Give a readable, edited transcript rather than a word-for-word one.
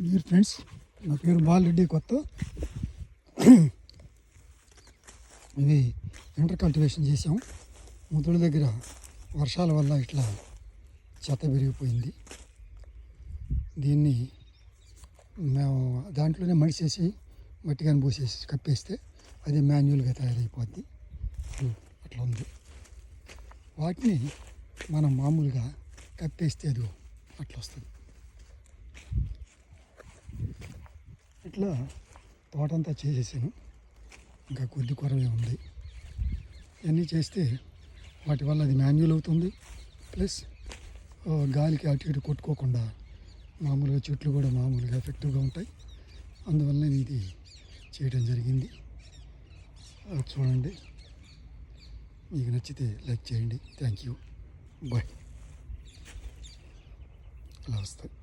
Dear friends, నా పేరు బాలరెడ్డి. కొత్త ఇది ఇంటర్ కల్టివేషన్ చేసాం. ముదుల దగ్గర వర్షాల వల్ల ఇట్లా చెత్త పెరిగిపోయింది. దీన్ని మేము దాంట్లోనే మడిసేసి మట్టిగాని పోసేసి కప్పేస్తే అది మాన్యువల్గా తయారైపోద్ది. అట్లా ఉంది. వాటిని మనం మామూలుగా కప్పేస్తే అది అట్లా వస్తుంది. ఇట్లా తోటంతా చేసేసాను. ఇంకా కొద్ది కొరవే ఉంది. ఇవన్నీ చేస్తే వాటి వల్ల అది మాన్యువల్ అవుతుంది. ప్లస్ గాలికి అటు ఇటు కొట్టుకోకుండా మామూలుగా చెట్లు కూడా మామూలుగా ఎఫెక్టివ్గా ఉంటాయి. అందువల్ల ఇది చేయడం జరిగింది. చూడండి, మీకు నచ్చితే లైక్ చేయండి. Thank you. బాయ్. అలా వస్తాయి.